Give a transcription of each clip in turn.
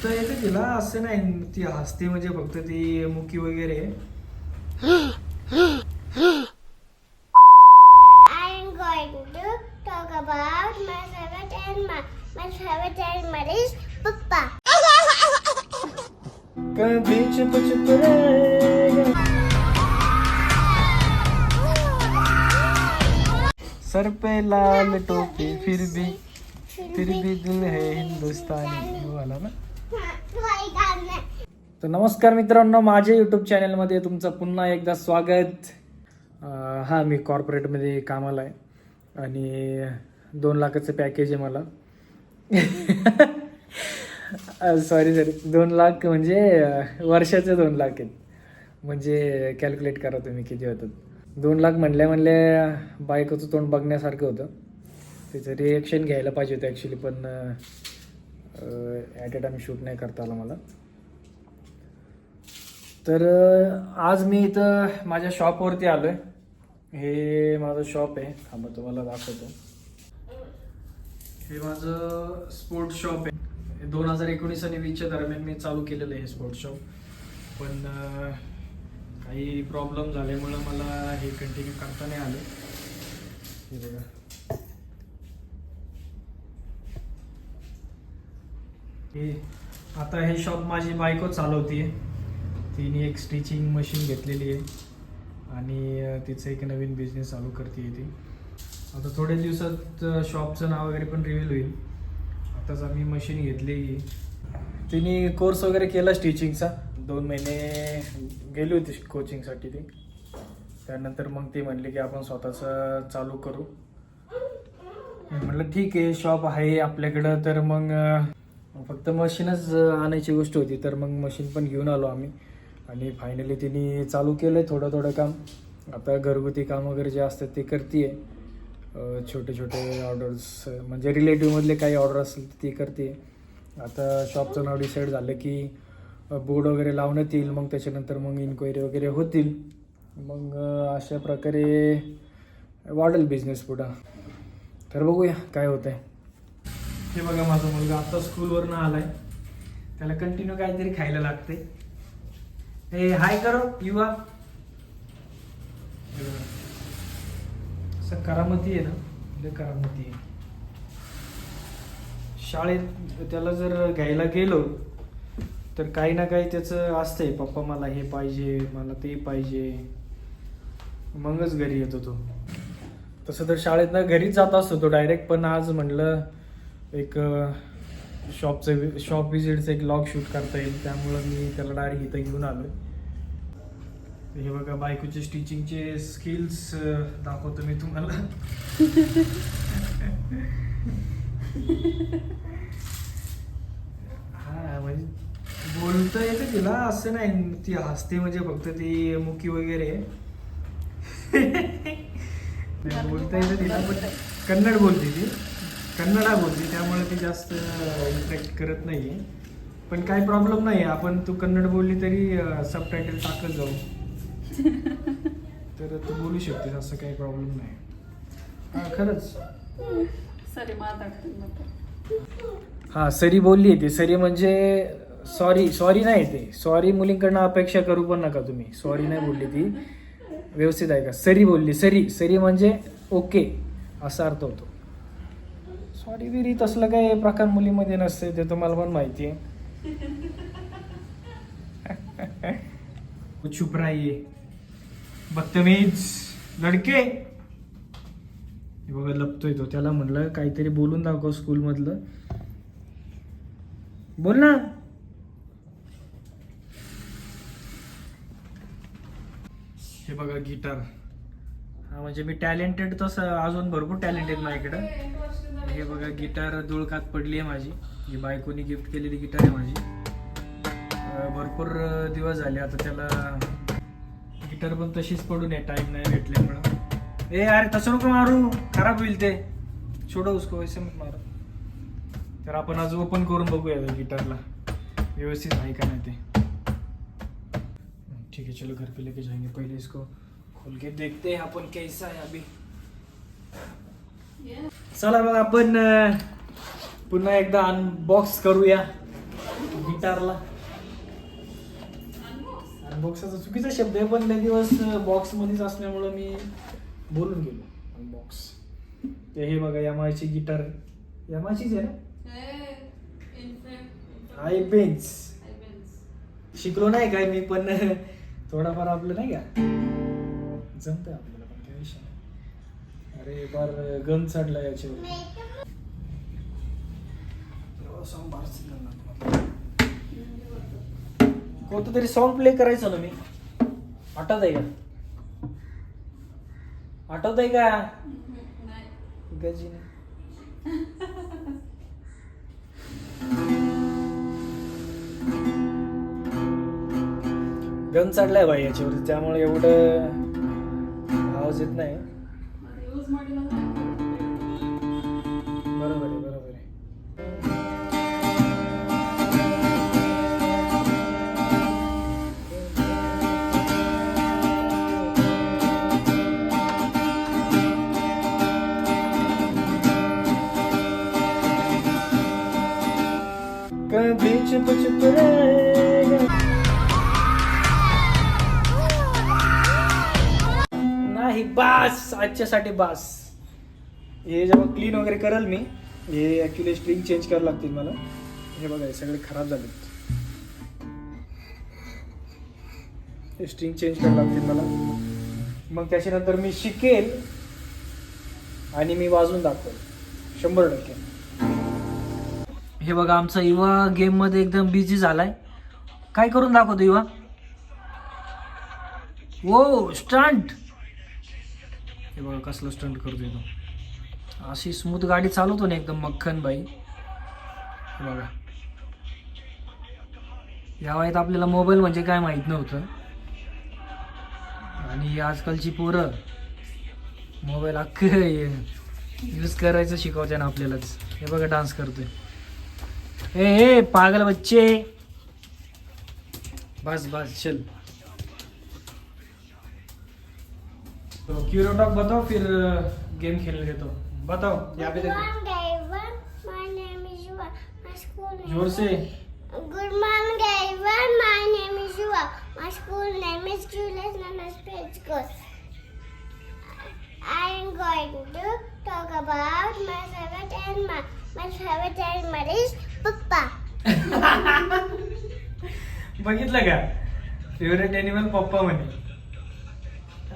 बोलता येतं तिला, असं नाही ती हसते म्हणजे फक्त ती मुकी वगैरे. I'm going to talk about my favorite animal. My favorite animal is Papa. कभी चुप चुप रहेगा, सर पे लाल टोपी फिर भी दिल है हिंदुस्तानी, वो वाला ना. तर नमस्कार मित्रांनो, माझ्या यूट्यूब चॅनलमध्ये तुमचं पुन्हा एकदा स्वागत. हां, मी कॉर्पोरेटमध्ये कामाला आहे आणि 2 लाखाचं पॅकेज आहे मला. सॉरी 2 लाख म्हणजे वर्षाचे 2 लाख आहेत. म्हणजे कॅल्क्युलेट करा तुम्ही किती होतात. 2 लाख म्हणले बायकोचं तोंड बघण्यासारखं होतं. त्याचं रिएक्शन घ्यायला पाहिजे होतं ॲक्च्युली, पण ॲट अ टाईम शूट नाही करता आला मला. तर आज मी इथं माझ्या शॉपवरती आलो आहे. हे माझं शॉप आहे, थांबा तुम्हाला दाखवतो. हे माझं स्पोर्ट्स शॉप आहे. 2019 आणि 20च्या दरम्यान मी चालू केलेलं आहे हे स्पोर्ट्स शॉप, पण काही प्रॉब्लेम झाल्यामुळं मला हे कंटिन्यू करता नाही आलं. हे बघा, हे आता हे शॉप माझी बायको चालवते. तिने एक स्टिचिंग मशीन घेतलेली आहे आणि तिचं एक नवीन बिझनेस चालू करते ती. आता थोड्या दिवसात शॉपचं नाव वगैरे पण रिव्हील होईल. आताच आम्ही मशीन घेतली. तिने कोर्स वगैरे केला स्टिचिंगचा, 2 महिने गेली होती कोचिंगसाठी ती. त्यानंतर मग ती म्हणली की आपण स्वतःचं चालू करू. म्हटलं ठीक आहे, शॉप आहे आपल्याकडं, तर मग फक्त मशीनच आणायची गोष्ट होती. तर मग मशीन पण घेऊन आलो आम्ही आणि फायनली तिने चालू केलं आहे थोडं काम. आता घरगुती काम वगैरे जे असतात ते करते आहे. छोटे ऑर्डर्स म्हणजे रिलेटिव्हमधले काही ऑर्डर असेल तर ती करते. आता शॉपचं नाव डिसाईड झालं की बोर्ड वगैरे लावण्यात येईल, मग त्याच्यानंतर मग इन्क्वायरी वगैरे होतील. मग अशा प्रकारे वाढेल बिझनेस पुढं. तर बघूया काय होतं आहे. हे बघा, माझा मुलगा आता स्कूलवरनं आलाय. त्याला कंटिन्यू काहीतरी खायला लागते. हे हाय करो युवा. असं करामती आहे ना, म्हणजे करामती आहे. शाळेत त्याला जर घ्यायला गेलो तर काही ना काही त्याचं असतंय, पप्पा मला हे पाहिजे, मला ते पाहिजे, मगच घरी येतो तो. तसं तर शाळेतनं घरीच जात असतो तो डायरेक्ट, पण आज म्हणलं एक शॉप विजिटचं एक लॉग शूट करता येईल, त्यामुळं मी त्याला डायरेक्ट इथं घेऊन आलो. हे बघा, बायकोचे स्टिचिंगचे स्किल्स दाखवतो मी तुम्हाला. हा, म्हणजे बोलता येतं तिला, असं नाही ती हसते म्हणजे फक्त ती मुकी वगैरे. बोलता येतं तिला, पण कन्नड बोलते ती, कन्नडा बोलते, त्यामुळे ती जास्त इंटरॅक्ट करत नाहीये. पण काही प्रॉब्लेम नाही, आपण तू कन्नड बोलली तरी सबटायटल टाकत जाऊ, तर तू बोलू शकतेस, असं काही प्रॉब्लेम नाही. हा, खरंच. हा, सरी बोलली ती. सरी म्हणजे सॉरी नाही, ते सॉरी मुलींकडनं अपेक्षा करू पण नका तुम्ही. सॉरी नाही बोलली ती, व्यवस्थित आहे का. सरी बोलली. सरी म्हणजे ओके असा अर्थ होतो. सॉरी बिरी तसलं काही प्रकार मुलीमध्ये नसते, ते तुम्हाला पण माहिती आहे. चुप राहिये बदतमीज लडके. बघा, लपतोय तो. त्याला म्हणलं काहीतरी बोलून दाखव स्कूल मधलं, बोल ना. हे बघा, गिटार. हा, म्हणजे मी टॅलेंटेड, तसं अजून भरपूर टॅलेंट आहेत माझ्याकडं. हे बघा, गिटार धुळकात पडली आहे माझी. ही बायकोनी गिफ्ट केलेली गिटार आहे माझी. भरपूर दिवस झाले आता त्याला. गिटार पण तशीच पडून आहे, टाइम नाही भेटल्यामुळं. ए अरे, तसं नको मारू, खराब होईल ते. छोडो उसको, वैसे मत मारू. तर आपण आज ओपन करून बघूया गिटारला व्यवस्थित आहे का नाही ते. ठीक है, चलो घर पे लेके जाएंगे. पहले इसको खोल के देखते हैं अपन कैसा है अभी. चला मग आपण पुन्हा एकदा अनबॉक्स करूया गिटारला अनबॉक्सचा चुकीचा शब्द आहे, पण लय दिवस बॉक्स मध्येच असल्यामुळं मी बोलून गेलो अनबॉक्स. ते हे बघा यामाची गिटार, यामाचीच आहे ना. आय बेन्स शिकलो नाही काय मी, पण थोडाफार आपलं नाही का जमतंय आपल्याला, पण काही विषय नाही. अरे फार गन चढला याच्यावर. कोणतं तरी सॉन्ग प्ले करायचं ना मी. आठवत आहे का? आठवत आहे का? गजीने गन चढलाय भाई याच्यावर, त्यामुळे एवढं आवाज येत नाही. बरोबर आहे, बरोबर आहे. कभी चुप चुप रहेगा. नाही बास, आजच्यासाठी बास. हे जेव्हा क्लीन वगैरे करेल मी, हे ॲक्च्युली स्ट्रिंग चेंज करावं लागतील मला. हे बघा हे सगळे खराब झालेत, हे स्ट्रिंग चेंज करावं लागतील मला. मग त्याच्यानंतर मी शिकेल आणि मी वाजवून दाखवेल 100%. हे बघा आमचा युवा गेम मध्ये एकदम बिझी झालाय. काय करून दाखवतो युवा? ओ स्टंट. हे बघा कसलं स्टंट करतोय तो. अशी स्मूथ गाडी चालवतो ना एकदम मक्खन बाई. हे बघा या वयात आपल्याला मोबाईल म्हणजे काय माहित नव्हतं, आणि आजकालची पोरं मोबाईल अख्खं यूज करायचं शिकवते ना आपल्यालाच. हे बघा डान्स करतोय. ए पागल बच्चे, बस बस चल. तो क्यूरो डॉग बताओ, फिर गेम खेलने देता हूँ. बताओ यहाँ पे देखो. My name is Yuva. My school name. जोर से. Good morning, everyone. My name is Yuva. My school name is Julius Nanas School. I am going to talk about my favorite animal. My favorite animal is Papa. बघितलं का? Favourite animal पप्पा म्हणे.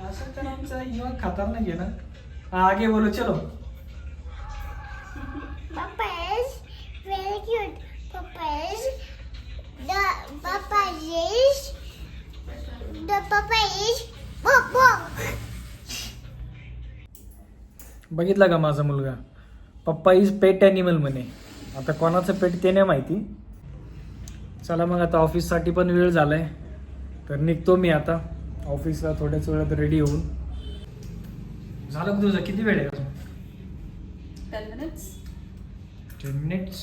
असं तर आमचा युवा खतरनाक आहे ना. आगे बोलो चलो. Papa is very cute. Papa is Popo. बघितला का माझा मुलगा? पप्पा इज पेट ॲनिमल म्हणे. आता कोणाचं पेट ते नाही माहिती. चला मग आता ऑफिससाठी पण वेळ झालाय, तर निघतो मी आता ऑफिसला थोड्याच वेळात रेडी होऊन. झालं का तुझं? किती वेळ आहे अजून? 10 minutes. 10 minutes.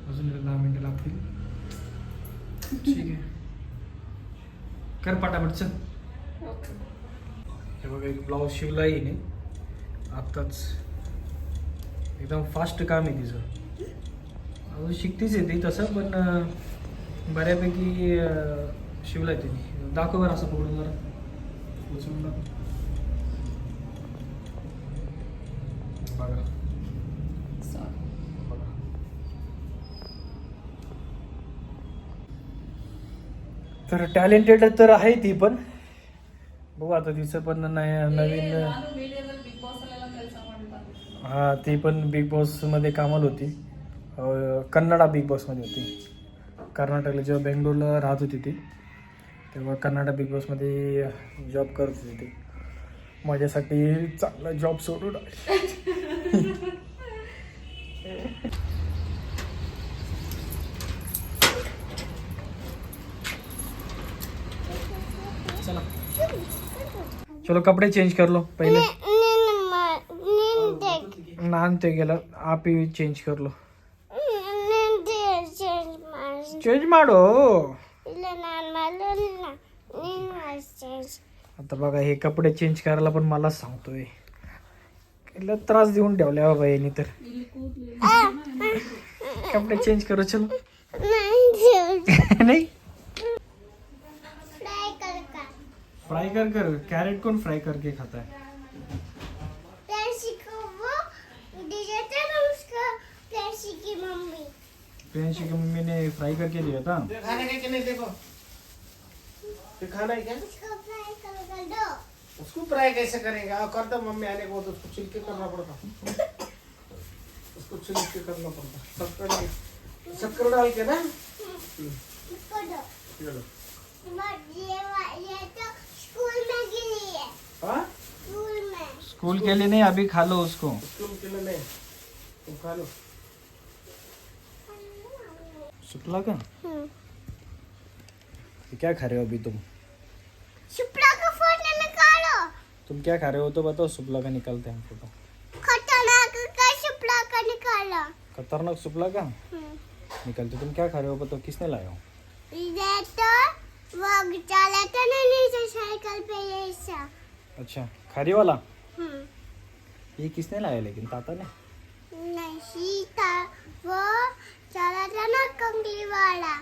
अजून 10 मिनिटं लागतील. ठीक आहे, कर पटापट चल. हे बघा एक ब्लाऊज शिवला येईने आत्ताच. एकदम फास्ट काम आहे तिचं. अजून शिकतीच येते तसं, पण बऱ्यापैकी शिवलाय तिने. दाखव बरं असं पकडून जरा उचलून दाखव. बघा बघा. तर टॅलेंटेड तर आहे ती पण. बघू आता तिचं पण नवीन. हा ती पण बिग बॉस मध्ये कामाला होती. कन्नडा बिग बॉस मध्ये होती. कर्नाटकला जेव्हा बेंगलोरला राहत होती ती, तेव्हा कन्नडा बिग बॉस मध्ये जॉब करत होती ती. माझ्यासाठी चांगला जॉब सोडून चला चलो कपड़े चेंज कर लो पहले. नान ते गेला, आप ही चेंज कर लो. चेंज माडो. आता बघा हे कपडे चेंज करायला पण मला सांगतोय. त्रास देऊन ठेवल्या बाबा यांनी तर. कपड़े चेंज करो चलो नहीं नहीं फ्राई कर का फ्राई कर कैरेट कौन फ्राई करके खाता है प्यासी को वो दे देता ना उसका प्यासी की मम्मी प्रियांशी की मम्मी ने फ्राई करके दिया था खाने का कि नहीं देखो ये खाना है क्या उसको फ्राई कर दो उसको फ्राई कैसे करेगा और करता मम्मी आने को तो उसको छिलके करना पड़ता उसको छिलके करना पड़ता शक्कर डाल के ना उसको दो ये लो। ये तो स्कूल में गिरी है हाँ स्कूल में स्कूल के लिए नहीं अभी खा लो उसको स्कूल के लिए नहीं तुम खा लो शुक्ला का ये क्या खा रहे हो अभी तुम शुक्ला का फोटो निकालो तुम क्या खा रहे हो तो बताओ शुक्ला का निकालते हैं फोटो खतरनाक का शुक्ला का निकालो खतरनाक शुक्ला का निकालते तुम क्या खा रहे हो बताओ किसने लाया हो ये तो वो चलाता ना नीचे साइकिल पे ये सब अच्छा खारी वाला ये किसने लाया लेकिन ताता ने नहीं सीता वो चलाता ना कंगली वाला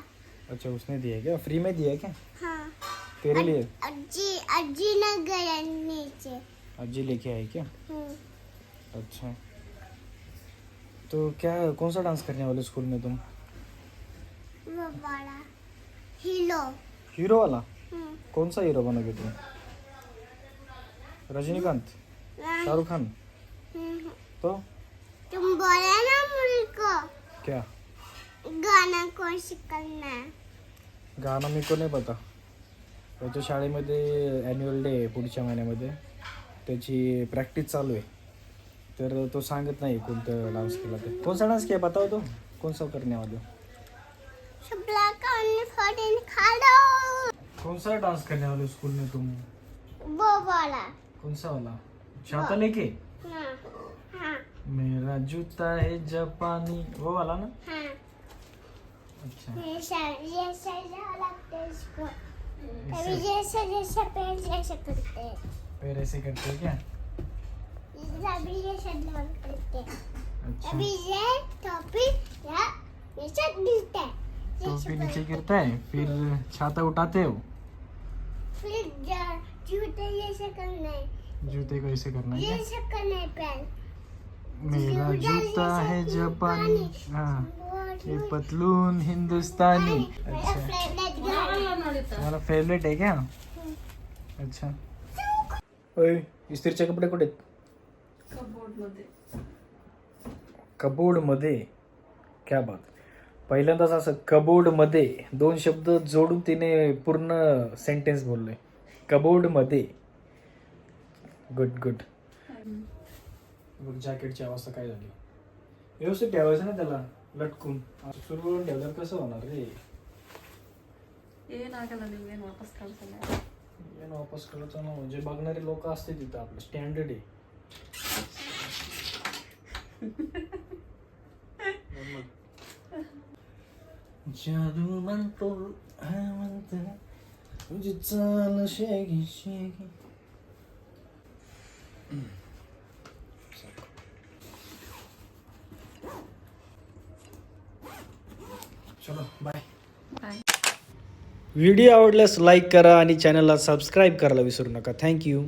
अच्छा उसने दिया क्या फ्री में दिया क्या हाँ तेरे लिए अज्जी ने गया नीचे अज्जी लेके आई क्या अच्छा तो क्या कौन सा डांस करने वाले स्कूल में तुम वो बड़ा हीरो हीरो वाला कौन सा हीरो बनोगे तुम रजनीकांत शाहरुख खान तो तुम बोला ना मुझे को क्या गाना कौन सी करना है गाणं मी को नाही पता त्याच्या शाळेमध्ये ॲन्युअल डे आहे पुढच्या महिन्यामध्ये त्याची प्रॅक्टिस चालू आहे तर तो सांगत नाही कोणतं डान्स केला ते कौन सा डान्स किया बताओ तो कौन सा करने वाले हो शुक्ला का उन्हें फोटो निकालो कौन सा डांस करने वाले हो स्कूल में तुम वो वाला कौन सा वाला छाता लेके हाँ हाँ मेरा जूता है जापानी वो वाला ना हाँ अच्छा ये लगता है इसको अभी जैसा पैर जैसा करते हैं पैर ऐसे करते हैं क्या अभी जैसा डाउन करते हैं अच्छा अभी ये टोपी या नीचे गिरता है टोपी नीचे गिरता है फिर छाता उठाते हो फिर जूते जैसे करना है जूते को ऐसे करना है क्या जैसे करना है पैर मेरा जूता है जापानी हाँ ये पतलून हिंदुस्तानी अच्छा तुम्हारा फेवरेट है क्या अच्छा ओय इस्त्रीचे कपडे कुठे आहेत कबोर्ड मध्ये कबोर्ड मध्ये क्या बात पहिल्यांदाच असं कबोर्ड मध्ये दोन शब्द जोडून तिने पूर्ण सेंटेन्स बोलले कबोर्ड मध्ये गुड गुड जॅकेटची अवस्था काय झाली व्यवस्थित ठेवायचं ना त्याला लटकून सुरू करून ठेवल्यावर कसं होणार रे ಏನಾಗಲ್ಲ ನಿಮ್ಗೇನು ವಾಪಸ್ ಕಳ್ಸಲ್ಲ ಏನು वापस करायचं ना म्हणजे बघणारे लोक असते तिथं आपलं स्टँडर्ड आहे जादू म्हणतो हा म्हणतो तुझी चाल शेगी शेगी चलो बाय बाय व्हिडिओ आवडल्यास लाईक करा आणि चॅनलला सबस्क्राईब करायला विसरू नका थँक्यू